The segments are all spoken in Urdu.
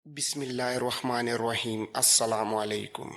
بسم اللہ الرحمن الرحیم۔ السلام علیکم۔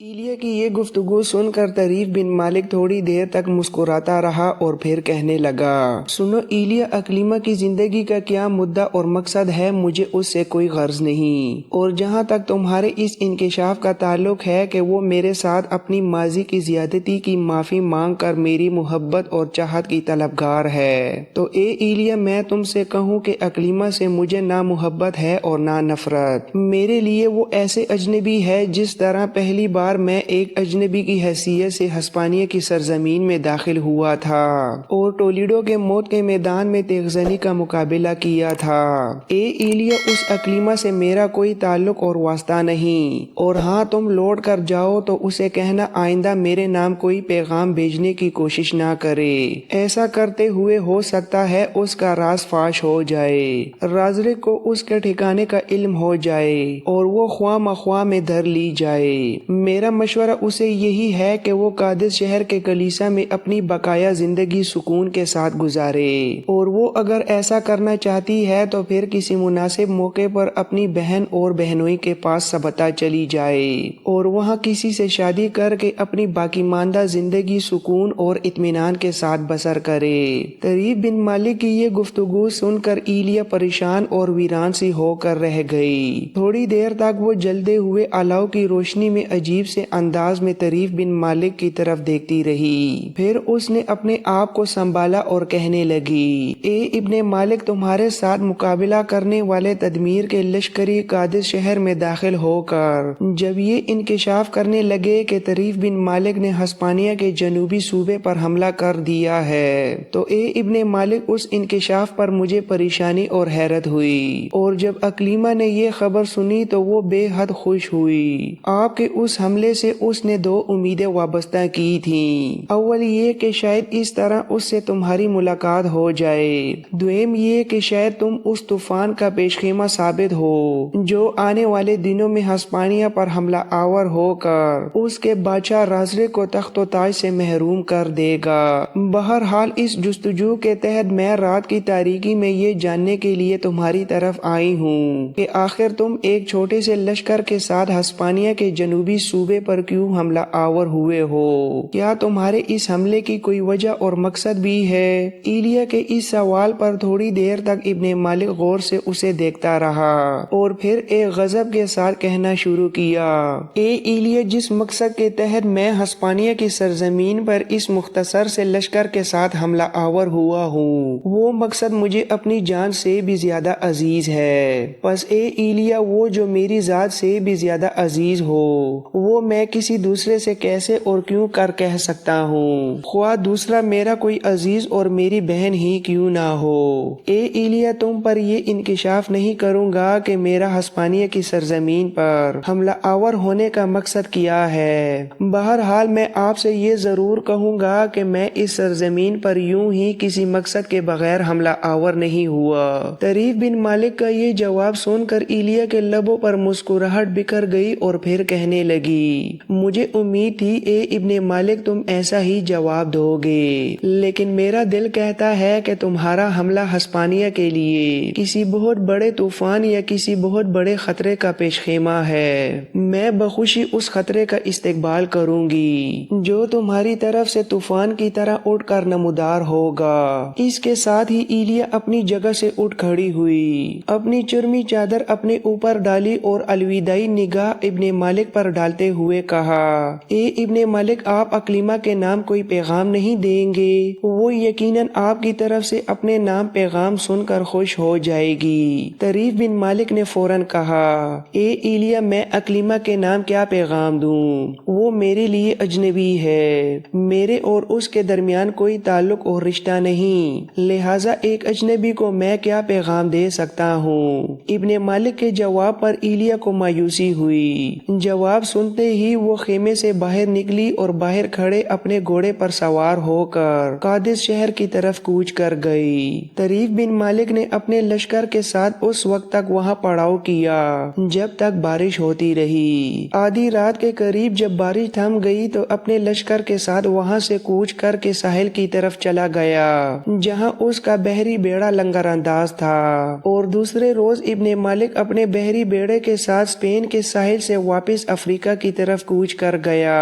ایلیا کی یہ گفتگو سن کر طریف بن مالک تھوڑی دیر تک مسکراتا رہا اور پھر کہنے لگا، سنو ایلیا، اکلیمہ کی زندگی کا کیا مدعا اور مقصد ہے، مجھے اس سے کوئی غرض نہیں، اور جہاں تک تمہارے اس انکشاف کا تعلق ہے کہ وہ میرے ساتھ اپنی ماضی کی زیادتی کی معافی مانگ کر میری محبت اور چاہت کی طلبگار ہے، تو اے ایلیا، میں تم سے کہوں کہ اکلیمہ سے مجھے نہ محبت ہے اور نہ نفرت۔ میرے لیے وہ ایسے اجنبی ہے جس طرح پہلی بار میں ایک اجنبی کی حیثیت سے ہسپانیہ کی سرزمین میں داخل ہوا تھا اور ٹولیڈو کے موت کے میدان میں تیغزنی کا مقابلہ کیا تھا۔ اے ایلیا، اس اکلیمہ سے میرا کوئی تعلق اور واسطہ نہیں، اور ہاں، تم لوٹ کر جاؤ تو اسے کہنا آئندہ میرے نام کوئی پیغام بھیجنے کی کوشش نہ کرے، ایسا کرتے ہوئے ہو سکتا ہے اس کا راز فاش ہو جائے، رازرک کو اس کے ٹھکانے کا علم ہو جائے اور وہ خواہ مخواہ میں دھر لی جائے۔ میرا مشورہ اسے یہی ہے کہ وہ قادس شہر کے کلیسا میں اپنی بقایا زندگی سکون کے ساتھ گزارے، اور وہ اگر ایسا کرنا چاہتی ہے تو پھر کسی مناسب موقع پر اپنی بہن اور بہنوئی کے پاس سبتا چلی جائے اور وہاں کسی سے شادی کر کے اپنی باقی ماندہ زندگی سکون اور اطمینان کے ساتھ بسر کرے۔ طریف بن مالک کی یہ گفتگو سن کر ایلیا پریشان اور ویران سی ہو کر رہ گئی۔ تھوڑی دیر تک وہ جلتے ہوئے الاؤ کی روشنی میں عجیب سے انداز میں طریف بن مالک کی طرف دیکھتی رہی، پھر اس نے اپنے آپ کو سنبھالا اور کہنے لگی، اے ابن مالک، تمہارے ساتھ مقابلہ کرنے والے تدمیر کے لشکری قادس شہر میں داخل ہو کر جب یہ انکشاف کرنے لگے کہ طریف بن مالک نے ہسپانیہ کے جنوبی صوبے پر حملہ کر دیا ہے، تو اے ابن مالک، اس انکشاف پر مجھے پریشانی اور حیرت ہوئی، اور جب اکلیمہ نے یہ خبر سنی تو وہ بے حد خوش ہوئی۔ آپ کے اس حملے سے اس نے دو امیدیں وابستہ کی تھیں، اول یہ کہ شاید اس طرح اس سے تمہاری ملاقات ہو جائے، دویم یہ کہ شاید تم اس طوفان کا پیش خیمہ ثابت ہو جو آنے والے دنوں میں ہسپانیہ پر حملہ آور ہو کر اس کے بادشاہ رازرک کو تخت و تاج سے محروم کر دے گا۔ بہرحال اس جستجو کے تحت میں رات کی تاریکی میں یہ جاننے کے لیے تمہاری طرف آئی ہوں کہ آخر تم ایک چھوٹے سے لشکر کے ساتھ ہسپانیہ کے جنوبی صوبے پر کیوں حملہ آور ہوئے ہو؟ کیا تمہارے اس حملے کی کوئی وجہ اور مقصد بھی ہے؟ ایلیا کے اس سوال پر تھوڑی دیر تک ابن مالک غور سے اسے دیکھتا رہا اور پھر ایک غضب کے ساتھ کہنا شروع کیا، اے ایلیا، جس مقصد کے تحت میں ہسپانیہ کی سرزمین پر اس مختصر سے لشکر کے ساتھ حملہ آور ہوا ہوں، وہ مقصد مجھے اپنی جان سے بھی زیادہ عزیز ہے۔ پس اے ایلیا، وہ جو میری ذات سے بھی زیادہ عزیز ہو، وہ میں کسی دوسرے سے کیسے اور کیوں کر کہہ سکتا ہوں، خواہ دوسرا میرا کوئی عزیز اور میری بہن ہی کیوں نہ ہو۔ اے ایلیا، تم پر یہ انکشاف نہیں کروں گا کہ میرا ہسپانیہ کی سرزمین پر حملہ آور ہونے کا مقصد کیا ہے، بہرحال میں آپ سے یہ ضرور کہوں گا کہ میں اس سرزمین پر یوں ہی کسی مقصد کے بغیر حملہ آور نہیں ہوا۔ طریف بن مالک کا یہ جواب سن کر ایلیا کے لبوں پر مسکراہٹ بکھر گئی اور پھر کہنے لگی، مجھے امید تھی اے ابن مالک تم ایسا ہی جواب دو گے، لیکن میرا دل کہتا ہے کہ تمہارا حملہ ہسپانیہ کے لیے کسی بہت بڑے طوفان یا کسی بہت بڑے خطرے کا پیش خیمہ ہے۔ میں بخوشی اس خطرے کا استقبال کروں گی جو تمہاری طرف سے طوفان کی طرح اٹھ کر نمودار ہوگا۔ اس کے ساتھ ہی ایلیا اپنی جگہ سے اٹھ کھڑی ہوئی، اپنی چرمی چادر اپنے اوپر ڈالی اور الوداعی نگاہ ابن مالک پر ڈالتے ہوئے کہا، اے ابن مالک، آپ اکلیمہ کے نام کوئی پیغام نہیں دیں گے؟ وہ یقیناً آپ کی طرف سے اپنے نام پیغام سن کر خوش ہو جائے گی۔ طریف بن مالک نے فوراً کہا، اے ایلیا، میں اکلیمہ کے نام کیا پیغام دوں؟ وہ میرے لیے اجنبی ہے، میرے اور اس کے درمیان کوئی تعلق اور رشتہ نہیں، لہٰذا ایک اجنبی کو میں کیا پیغام دے سکتا ہوں؟ ابن مالک کے جواب پر ایلیا کو مایوسی ہوئی۔ جواب سنتے ملتے ہی وہ خیمے سے باہر نکلی اور باہر کھڑے اپنے گھوڑے پر سوار ہو کر قادس شہر کی طرف کوچ کر گئی۔ طریف بن مالک نے اپنے لشکر کے ساتھ اس وقت تک وہاں پڑاؤ کیا جب تک بارش ہوتی رہی۔ آدھی رات کے قریب جب بارش تھم گئی تو اپنے لشکر کے ساتھ وہاں سے کوچ کر کے ساحل کی طرف چلا گیا جہاں اس کا بحری بیڑا لنگر انداز تھا، اور دوسرے روز ابن مالک اپنے بحری بیڑے کے ساتھ اسپین کے ساحل سے واپس افریقہ کی طرف کوچ کر گیا۔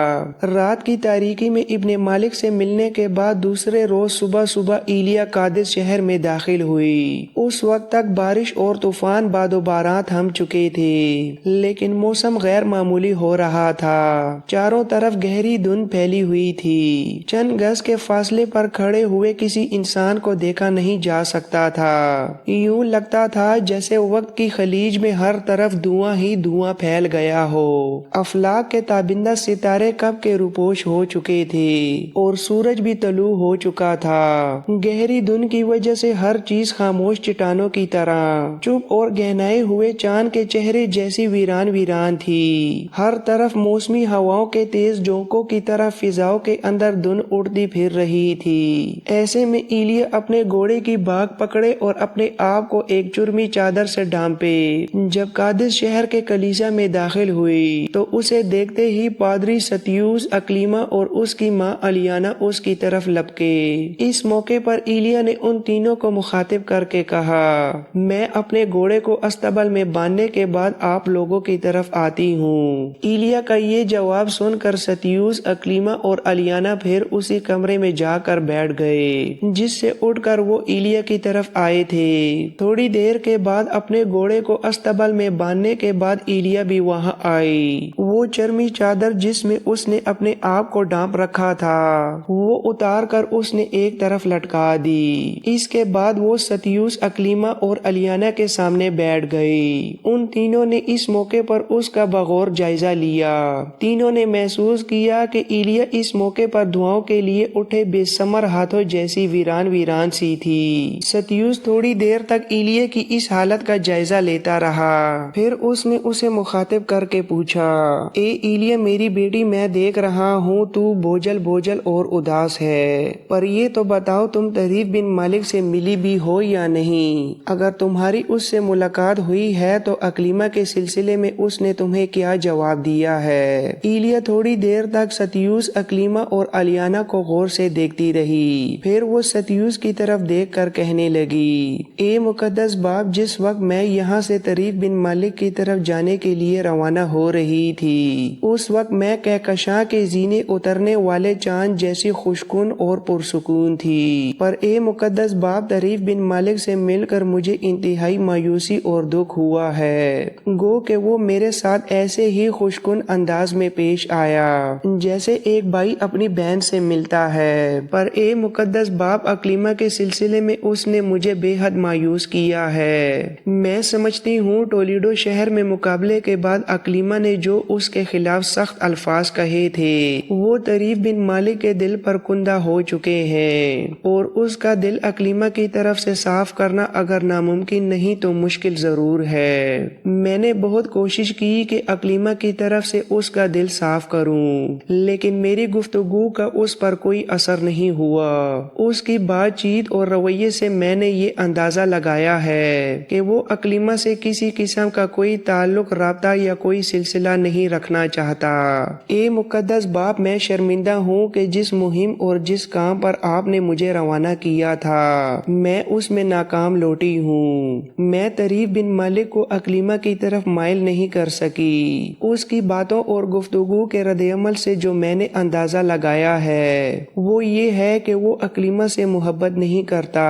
رات کی تاریکی میں ابن مالک سے ملنے کے بعد دوسرے روز صبح ایلیا قادس شہر میں داخل ہوئی۔ اس وقت تک بارش اور طوفان باد و باران تھم چکے تھے لیکن موسم غیر معمولی ہو رہا تھا۔ چاروں طرف گہری دھند پھیلی ہوئی تھی۔ چند گز کے فاصلے پر کھڑے ہوئے کسی انسان کو دیکھا نہیں جا سکتا تھا۔ یوں لگتا تھا جیسے وقت کی خلیج میں ہر طرف دھواں ہی دھواں پھیل گیا ہو۔ افلاک کے تابندہ ستارے کب کے روپوش ہو چکے تھے اور سورج بھی طلوع ہو چکا تھا۔ گہری دھند کی وجہ سے ہر چیز خاموش چٹانوں کی طرح چپ اور گہنائے ہوئے چاند کے چہرے جیسی ویران تھی۔ ہر طرف موسمی ہواؤں کے تیز جھونکوں کی طرح فضاؤں کے اندر دھند اڑتی پھر رہی تھی۔ ایسے میں ایلیا اپنے گھوڑے کی بھاگ پکڑے اور اپنے آپ کو ایک چرمی چادر سے ڈھانپے۔ جب قادس شہر کے کلیسا میں داخل ہوئی تو اسے دیکھتے ہی پادری ستیوس، اکلیما اور اس کی ماں الیانا اس کی طرف لپکے۔ اس موقع پر ایلیا نے ان تینوں کو مخاطب کر کے کہا، میں اپنے گھوڑے کو استبل میں باندھنے کے بعد آپ لوگوں کی طرف آتی ہوں۔ ایلیا کا یہ جواب سن کر ستیوس، اکلیما اور الیانا پھر اسی کمرے میں جا کر بیٹھ گئے جس سے اٹھ کر وہ ایلیا کی طرف آئے تھے۔ تھوڑی دیر کے بعد اپنے گھوڑے کو استبل میں باندھنے کے بعد ایلیا بھی وہاں آئی۔ وہ چرمی چادر جس میں اس نے اپنے آپ کو ڈھانپ رکھا تھا وہ اتار کر اس نے ایک طرف لٹکا دی۔ اس کے بعد وہ ستیوس، اکلیما اور الیانا کے سامنے بیٹھ گئی۔ ان تینوں نے اس موقع پر اس کا بغور جائزہ لیا۔ تینوں نے محسوس کیا کہ ایلیا اس موقع پر دعاؤں کے لیے اٹھے بے ثمر ہاتھوں جیسی ویران سی تھی۔ ستیوس تھوڑی دیر تک ایلیا کی اس حالت کا جائزہ لیتا رہا، پھر اس نے اسے مخاطب کر کے پوچھا، اے ایلیا میری بیٹی، میں دیکھ رہا ہوں تو بوجھل اور اداس ہے، پر یہ تو بتاؤ تم طریف بن مالک سے ملی بھی ہو یا نہیں؟ اگر تمہاری اس سے ملاقات ہوئی ہے تو اکلیما کے سلسلے میں اس نے تمہیں کیا جواب دیا ہے؟ ایلیا تھوڑی دیر تک ستیوس، اکلیما اور الیانا کو غور سے دیکھتی رہی، پھر وہ ستیوس کی طرف دیکھ کر کہنے لگی، اے مقدس باپ، جس وقت میں یہاں سے طریف بن مالک کی طرف جانے کے لیے روانہ ہو رہی تھی اس وقت میں کہکشاں کے زینے اترنے والے چاند جیسی خوشکن اور پرسکون تھی، پر اے مقدس باپ، طریف بن مالک سے مل کر مجھے انتہائی مایوسی اور دکھ ہوا ہے، گو کہ وہ میرے ساتھ ایسے ہی خوشکن انداز میں پیش آیا جیسے ایک بھائی اپنی بہن سے ملتا ہے، پر اے مقدس باپ، اکلیما کے سلسلے میں اس نے مجھے بے حد مایوس کیا ہے۔ میں سمجھتی ہوں ٹولیڈو شہر میں مقابلے کے بعد اکلیما نے جو اس کے خلاف سخت الفاظ کہے تھے وہ طریف بن مالک کے دل پر کندہ ہو چکے ہیں، اور اس کا دل اکلیما کی طرف سے صاف کرنا اگر ناممکن نہیں تو مشکل ضرور ہے۔ میں نے بہت کوشش کی کہ اکلیما کی طرف سے اس کا دل صاف کروں، لیکن میری گفتگو کا اس پر کوئی اثر نہیں ہوا۔ اس کی بات چیت اور رویے سے میں نے یہ اندازہ لگایا ہے کہ وہ اکلیما سے کسی قسم کا کوئی تعلق، رابطہ یا کوئی سلسلہ نہیں رکھنا چاہتا۔ اے مقدس باپ، میں شرمندہ ہوں کہ جس مہم اور جس کام پر آپ نے مجھے روانہ کیا تھا میں اس میں ناکام لوٹی ہوں۔ میں طریف بن مالک کو اکلیما کی طرف مائل نہیں کر سکی۔ اس کی باتوں اور گفتگو کے رد عمل سے جو میں نے اندازہ لگایا ہے وہ یہ ہے کہ وہ اکلیما سے محبت نہیں کرتا۔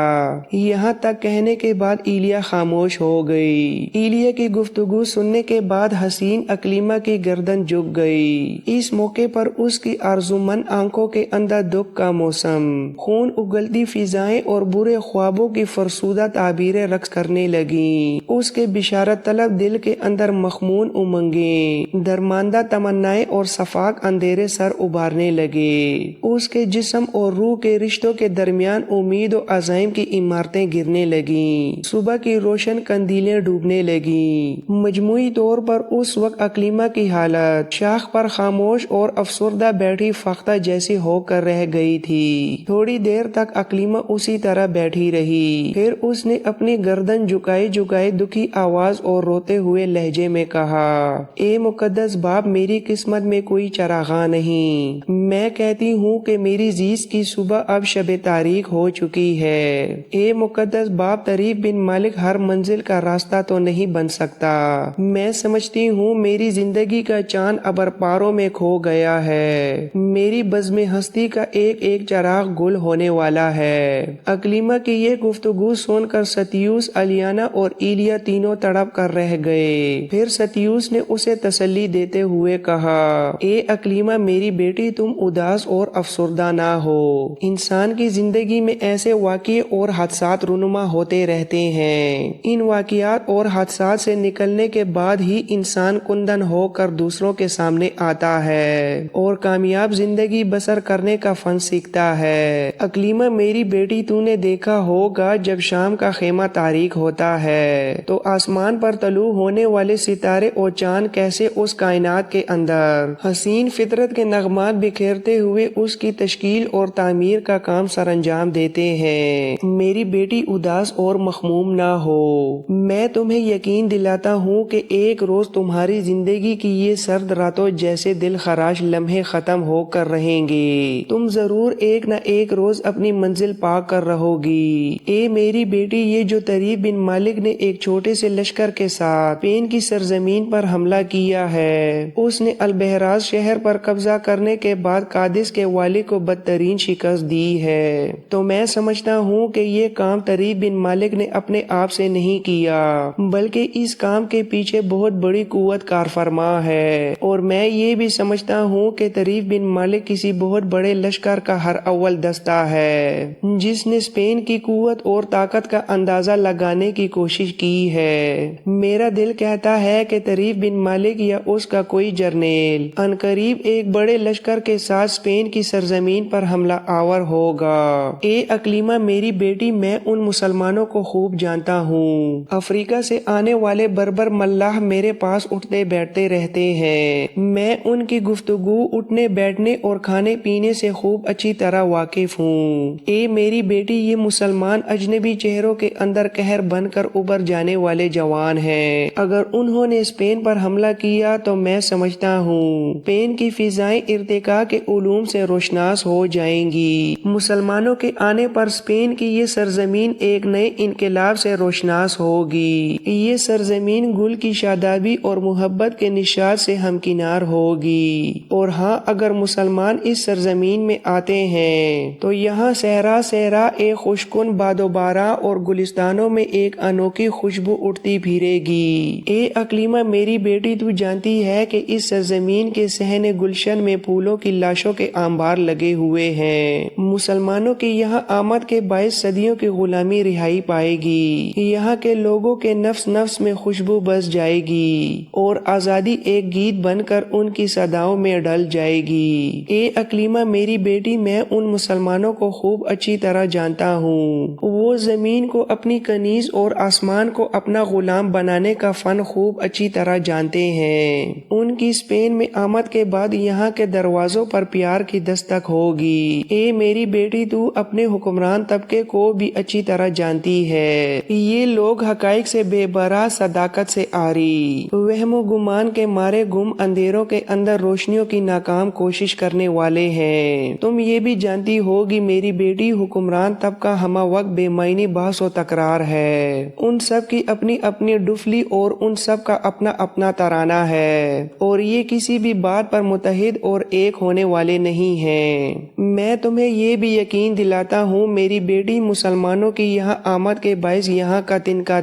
یہاں تک کہنے کے بعد ایلیا خاموش ہو گئی۔ ایلیا کی گفتگو سننے کے بعد حسین اکلیما کی گردن جھک گئی۔ اس موقع پر اس کی آرزومند آنکھوں کے اندر دکھ کا موسم، خون اگلتی فضائیں اور برے خوابوں کی فرسودہ تعبیریں رقص کرنے لگیں۔ اس کے بشارت طلب دل کے اندر مخمون امنگیں، درماندہ تمنائیں اور شفاق اندھیرے سر ابھارنے لگے۔ اس کے جسم اور روح کے رشتوں کے درمیان امید و عزائم کی عمارتیں گرنے لگیں، صبح کی روشن قندیلیں ڈوبنے لگیں۔ مجموعی طور پر اس وقت اکلیما کی حالت حالت شاخ پر خاموش اور افسردہ بیٹھی فختہ جیسی ہو کر رہ گئی تھی۔ تھوڑی دیر تک اکلیمہ اسی طرح بیٹھی رہی، پھر اس نے اپنی گردن جھکائے دکھی آواز اور روتے ہوئے لہجے میں کہا، اے مقدس باپ، میری قسمت میں کوئی چراغاں نہیں۔ میں کہتی ہوں کہ میری زیست کی صبح اب شب تاریک ہو چکی ہے۔ اے مقدس باپ، طریف بن مالک ہر منزل کا راستہ تو نہیں بن سکتا۔ میں سمجھتی ہوں میری زندگی کا چاند ابر پاروں میں کھو گیا ہے، میری بزم ہستی کا ایک ایک چراغ گل ہونے والا ہے۔ اکلیمہ کی یہ گفتگو سن کر ستیوس، الیانا اور ایلیا تینوں تڑپ کر رہ گئے۔ پھر ستیوس نے اسے تسلی دیتے ہوئے کہا، اے اکلیمہ میری بیٹی، تم اداس اور افسردہ نہ ہو۔ انسان کی زندگی میں ایسے واقعے اور حادثات رونما ہوتے رہتے ہیں۔ ان واقعات اور حادثات سے نکلنے کے بعد ہی انسان کندن ہو کر دوسروں کے سامنے آتا ہے اور کامیاب زندگی بسر کرنے کا فن سیکھتا ہے۔ اکلیمہ میری بیٹی، تو نے دیکھا ہوگا جب شام کا خیمہ تاریک ہوتا ہے تو آسمان پر طلوع ہونے والے ستارے اور چاند کیسے اس کائنات کے اندر حسین فطرت کے نغمات بکھیرتے ہوئے اس کی تشکیل اور تعمیر کا کام سر انجام دیتے ہیں۔ میری بیٹی اداس اور مخموم نہ ہو، میں تمہیں یقین دلاتا ہوں کہ ایک روز تمہاری زندگی کی یہ سرد راتوں جیسے دل خراش لمحے ختم ہو کر رہیں گے۔ تم ضرور ایک نہ ایک روز اپنی منزل پا کر رہو گی۔ اے میری بیٹی، یہ جو طریف بن مالک نے ایک چھوٹے سے لشکر کے ساتھ اسپین کی سرزمین پر حملہ کیا ہے، اس نے البحراز شہر پر قبضہ کرنے کے بعد قادس کے والی کو بدترین شکست دی ہے، تو میں سمجھتا ہوں کہ یہ کام طریف بن مالک نے اپنے آپ سے نہیں کیا، بلکہ اس کام کے پیچھے بہت بڑی قوت کار فرما ہے، اور میں یہ بھی سمجھتا ہوں کہ طریف بن مالک کسی بہت بڑے لشکر کا ہر اول دستہ ہے جس نے اسپین کی قوت اور طاقت کا اندازہ لگانے کی کوشش کی ہے۔ میرا دل کہتا ہے کہ طریف بن مالک یا اس کا کوئی جرنیل عنقریب ایک بڑے لشکر کے ساتھ اسپین کی سرزمین پر حملہ آور ہوگا۔ اے اکلیمہ میری بیٹی، میں ان مسلمانوں کو خوب جانتا ہوں۔ افریقہ سے آنے والے بربر ملاح میرے پاس اٹھتے بیٹھتے رہتے ہیں، میں ان کی گفتگو، اٹھنے بیٹھنے اور کھانے پینے سے خوب اچھی طرح واقف ہوں۔ اے میری بیٹی، یہ مسلمان اجنبی چہروں کے اندر قہر بن کر ابھر جانے والے جوان ہیں۔ اگر انہوں نے اسپین پر حملہ کیا تو میں سمجھتا ہوں اسپین کی فضائیں ارتقاء کے علوم سے روشناس ہو جائیں گی۔ مسلمانوں کے آنے پر اسپین کی یہ سرزمین ایک نئے انقلاب سے روشناس ہوگی۔ یہ سرزمین گل کی شادابی اور محبت کے نشاط سے ہمکنار ہوگی۔ اور ہاں، اگر مسلمان اس سرزمین میں آتے ہیں تو یہاں صحرا ایک خوشکن باد و باراں اور گلستانوں میں ایک انوکھی خوشبو اٹھتی پھرے گی۔ اے اکلیمہ میری بیٹی، تو جانتی ہے کہ اس سرزمین کے صحن گلشن میں پھولوں کی لاشوں کے انبار لگے ہوئے ہیں۔ مسلمانوں کی یہاں آمد کے باعث صدیوں کی غلامی رہائی پائے گی، یہاں کے لوگوں کے نفس میں خوشبو بس جائے گی اور آزادی ایک گیت بن کر ان کی صداؤں میں ڈل جائے گی۔ اے اکلیمہ میری بیٹی، میں ان مسلمانوں کو خوب اچھی طرح جانتا ہوں۔ وہ زمین کو اپنی کنیز اور آسمان کو اپنا غلام بنانے کا فن خوب اچھی طرح جانتے ہیں۔ ان کی اسپین میں آمد کے بعد یہاں کے دروازوں پر پیار کی دستک ہوگی۔ اے میری بیٹی، تو اپنے حکمران طبقے کو بھی اچھی طرح جانتی ہے۔ یہ لوگ حقائق سے بے برا، صداقت سے عاری، وہم و گمان کے مارے گم اندھیروں کے اندر روشنیوں کی ناکام کوشش کرنے والے ہیں۔ تم یہ بھی جانتی ہوگی میری بیٹی، حکمران طبقہ ہمہ وقت بے معنی بحث و تکرار ہے، ان سب کی اپنی اپنی ڈفلی اور ان سب کا اپنا اپنا ترانہ ہے، اور یہ کسی بھی بات پر متحد اور ایک ہونے والے نہیں ہیں۔ میں تمہیں یہ بھی یقین دلاتا ہوں میری بیٹی، مسلمانوں کی یہاں آمد کے باعث یہاں کا تنکا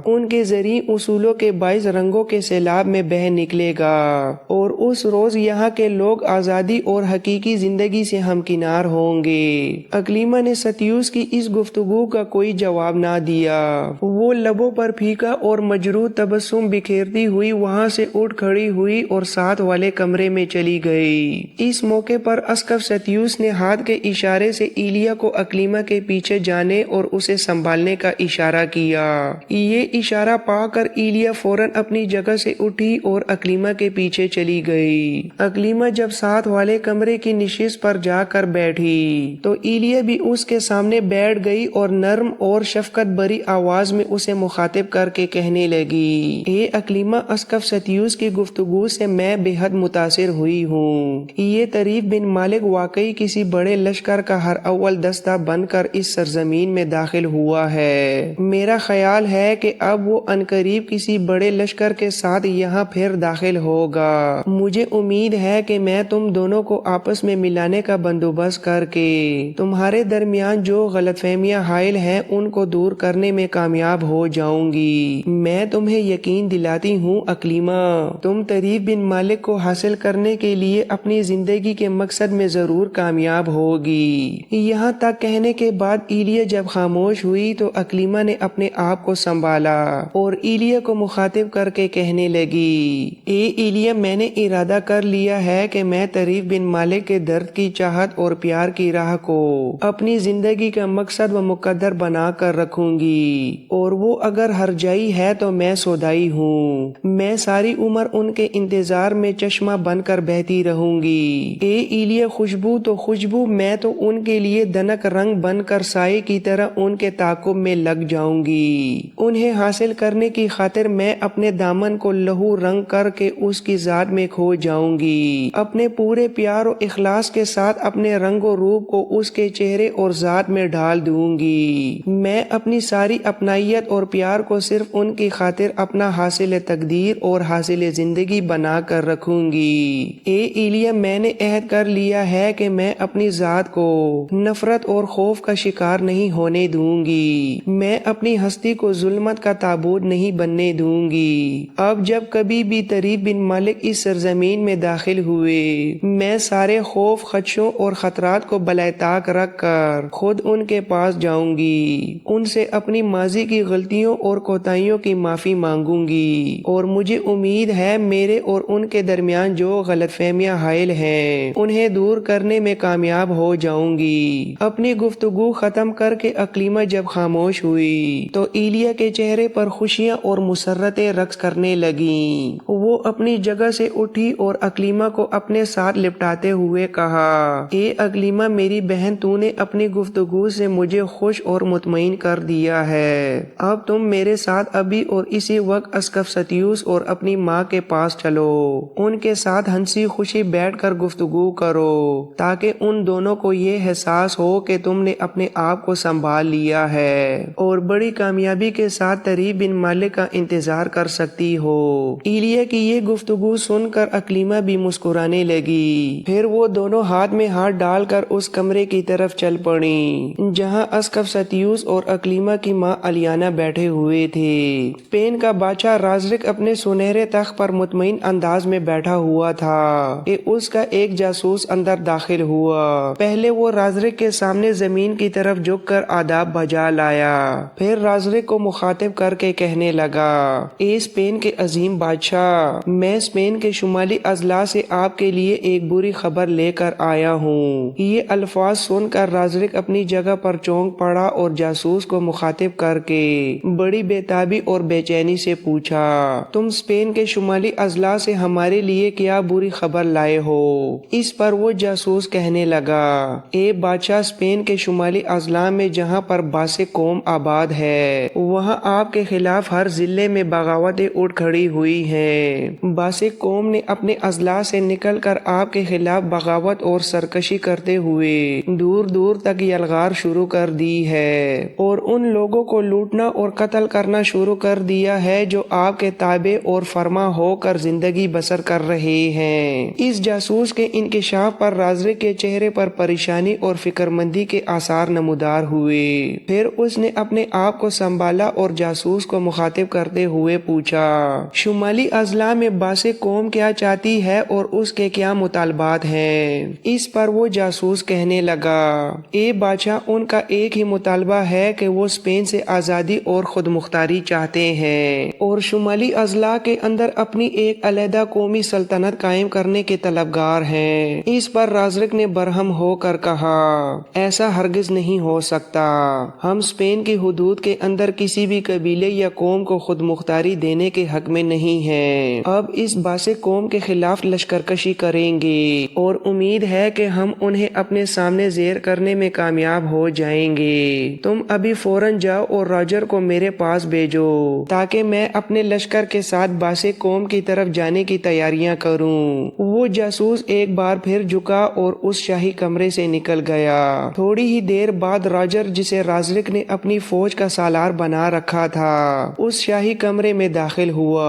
ان کے زرعی اصولوں کے باعث رنگوں کے سیلاب میں بہہ نکلے گا، اور اس روز یہاں کے لوگ آزادی اور حقیقی زندگی سے ہمکنار ہوں گے۔ اکلیمہ نے ستیوس کی اس گفتگو کا کوئی جواب نہ دیا۔ وہ لبوں پر پھیکا اور مجروح تبسم بکھیرتی ہوئی وہاں سے اٹھ کھڑی ہوئی اور ساتھ والے کمرے میں چلی گئی۔ اس موقع پر اسقف ستیوس نے ہاتھ کے اشارے سے ایلیا کو اکلیمہ کے پیچھے جانے اور اسے سنبھالنے کا اشارہ کیا۔ یہ اشارہ پا کر ایلیا فوراً اپنی جگہ سے اٹھی اور اکلیما کے پیچھے چلی گئی۔ اکلیما جب ساتھ والے کمرے کی نشست پر جا کر بیٹھی تو ایلیا بھی اس کے سامنے بیٹھ گئی اور نرم اور شفقت بری آواز میں اسے مخاطب کر کے کہنے لگی، اے اکلیما، اسکفستیوس کی گفتگو سے میں بے حد متاثر ہوئی ہوں۔ یہ طریف بن مالک واقعی کسی بڑے لشکر کا ہر اول دستہ بن کر اس سرزمین میں داخل ہوا ہے۔ میرا خیال ہے کہ اب وہ عنقریب کسی بڑے لشکر کے ساتھ یہاں پھر داخل ہوگا۔ مجھے امید ہے کہ میں تم دونوں کو آپس میں ملانے کا بندوبست کر کے تمہارے درمیان جو غلط فہمیاں حائل ہیں ان کو دور کرنے میں کامیاب ہو جاؤں گی۔ میں تمہیں یقین دلاتی ہوں اکلیما، تم طریف بن مالک کو حاصل کرنے کے لیے اپنی زندگی کے مقصد میں ضرور کامیاب ہوگی۔ یہاں تک کہنے کے بعد ایلیا جب خاموش ہوئی تو اکلیما نے اپنے آپ کو سنبھالا اور ایلیا کو مخاطب کر کے کہنے لگی، اے ایلیا، میں نے ارادہ کر لیا ہے کہ میں طریف بن مالک کے درد کی چاہت اور پیار کی راہ کو اپنی زندگی کا مقصد و مقدر بنا کر رکھوں گی، اور وہ اگر ہرجائی ہے تو میں سودائی ہوں۔ میں ساری عمر ان کے انتظار میں چشمہ بن کر بہتی رہوں گی۔ اے ایلیا، خوشبو تو خوشبو، میں تو ان کے لیے دنک رنگ بن کر سائے کی طرح ان کے تعاقب میں لگ جاؤں گی۔ انہیں حاصل کرنے کی خاطر میں اپنے دامن کو لہو رنگ کر کے اس کی ذات میں کھو جاؤں گی، اپنے پورے پیار و اخلاص کے ساتھ اپنے رنگ و روپ کو اس کے چہرے اور ذات میں ڈال دوں گی۔ میں اپنی ساری اپنائیت اور پیار کو صرف ان کی خاطر اپنا حاصل تقدیر اور حاصل زندگی بنا کر رکھوں گی۔ اے ایلیا، میں نے عہد کر لیا ہے کہ میں اپنی ذات کو نفرت اور خوف کا شکار نہیں ہونے دوں گی۔ میں اپنی ہستی کو ظلمت کا تابوت نہیں بننے دوں گی۔ اب جب کبھی بھی طریف بن مالک اس سرزمین میں داخل ہوئے، میں سارے خوف، خدشوں اور خطرات کو بالائے طاق رکھ کر خود ان کے پاس جاؤں گی، ان سے اپنی ماضی کی غلطیوں اور کوتاہیوں کی معافی مانگوں گی، اور مجھے امید ہے میرے اور ان کے درمیان جو غلط فہمیاں حائل ہیں انہیں دور کرنے میں کامیاب ہو جاؤں گی۔ اپنی گفتگو ختم کر کے اکلیما جب خاموش ہوئی تو ایلیا کے چہرے پر خوشیاں اور مسرتیں رقص کرنے لگیں۔ وہ اپنی جگہ سے اٹھی اور اکلیما کو اپنے ساتھ لپٹاتے ہوئے کہا، اے اکلیما میری بہن، تو نے اپنی گفتگو سے مجھے خوش اور مطمئن کر دیا ہے۔ اب تم میرے ساتھ ابھی اور اسی وقت اسکفستیوس اور اپنی ماں کے پاس چلو، ان کے ساتھ ہنسی خوشی بیٹھ کر گفتگو کرو تاکہ ان دونوں کو یہ احساس ہو کہ تم نے اپنے آپ کو سنبھال لیا ہے اور بڑی کامیابی کے ساتھ طریف بن مالک کا انتظار کر سکتی ہو۔ ایلیا کی یہ گفتگو سن کر اکلیما بھی مسکرانے لگی۔ پھر وہ دونوں ہاتھ میں ہاتھ ڈال کر اس کمرے کی طرف چل پڑیں جہاں اسکفستیوس اور اکلیما کی ماں الیانا بیٹھے ہوئے تھے۔ اسپین کا بادشاہ رازرک اپنے سنہرے تخت پر مطمئن انداز میں بیٹھا ہوا تھا کہ اس کا ایک جاسوس اندر داخل ہوا۔ پہلے وہ رازرک کے سامنے زمین کی طرف جھک کر آداب بجا لایا، پھر رازرک کو مخاطب کر کے کہنے لگا، اے اسپین کے عظیم بادشاہ، میں اسپین کے شمالی اضلاع سے آپ کے لیے ایک بری خبر لے کر آیا ہوں۔ یہ الفاظ سن کر رازرک اپنی جگہ پر چونک پڑا اور جاسوس کو مخاطب کر کے بڑی بے تابی اور بے چینی سے پوچھا، تم اسپین کے شمالی اضلاع سے ہمارے لیے کیا بری خبر لائے ہو؟ اس پر وہ جاسوس کہنے لگا، اے بادشاہ، اسپین کے شمالی اضلاع میں جہاں پر باسک قوم آباد ہے وہاں آپ کے خلاف ہر ضلع میں بغاوتیں اٹھ کھڑی ہوئی ہیں۔ باسک قوم نے اپنے اضلاع سے نکل کر آپ کے خلاف بغاوت اور سرکشی کرتے ہوئے دور دور تک یلغار شروع کر دی ہے اور ان لوگوں کو لوٹنا اور قتل کرنا شروع کر دیا ہے جو آپ کے تابع اور فرما ہو کر زندگی بسر کر رہے ہیں۔ اس جاسوس کے انکشاف پر رازرک کے چہرے پر پریشانی اور فکر مندی کے آثار نمودار ہوئے۔ پھر اس نے اپنے آپ کو سنبھالا اور جاسوس کو مخاطب کرتے ہوئے پوچھا، شمالی اضلاع میں باسک قوم کیا چاہتی ہے اور اس کے کیا مطالبات ہیں؟ اس پر وہ جاسوس کہنے لگا، اے بادشاہ، ان کا ایک ہی مطالبہ ہے کہ وہ اسپین سے آزادی اور خود مختاری چاہتے ہیں اور شمالی اضلاع کے اندر اپنی ایک علیحدہ قومی سلطنت قائم کرنے کے طلبگار ہیں۔ اس پر رازرک نے برہم ہو کر کہا، ایسا ہرگز نہیں ہو سکتا۔ ہم اسپین کی حدود کے اندر کسی بھی قبیلے یا قوم کو خود مختاری دینے کے حق میں نہیں ہیں۔ ہیں، اب اس باس قوم کے خلاف لشکرکشی کریں گے اور امید ہے کہ ہم انہیں اپنے سامنے زیر کرنے میں کامیاب ہو جائیں گے۔ تم ابھی فوراً جاؤ اور راجر کو میرے پاس بھیجو تاکہ میں اپنے لشکر کے ساتھ باس قوم کی طرف جانے کی تیاریاں کروں۔ وہ جاسوس ایک بار پھر جھکا اور اس شاہی کمرے سے نکل گیا۔ تھوڑی ہی دیر بعد راجر، جسے رازرک نے اپنی فوج کا سالار بنا رکھا تھا، اس شاہی کمرے میں داخل ہوا۔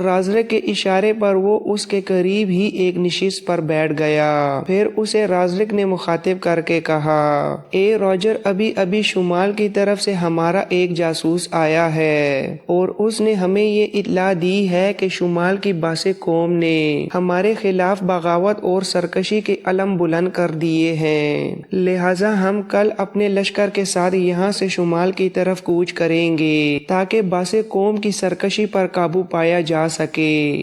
رازرک کے اشارے پر وہ اس کے قریب ہی ایک نشست پر بیٹھ گیا۔ پھر اسے رازرک نے مخاطب کر کے کہا، اے راجر، ابھی ابھی شمال کی طرف سے ہمارا ایک جاسوس آیا ہے اور اس نے ہمیں یہ اطلاع دی ہے کہ شمال کی باس قوم نے ہمارے خلاف بغاوت اور سرکشی کے علم بلند کر دیے ہیں، لہٰذا ہم کل اپنے لشکر کے ساتھ یہاں سے شمال کی طرف کوچ کریں گے تاکہ باس قوم کی سرکشی پر قابو پایا جا سکے۔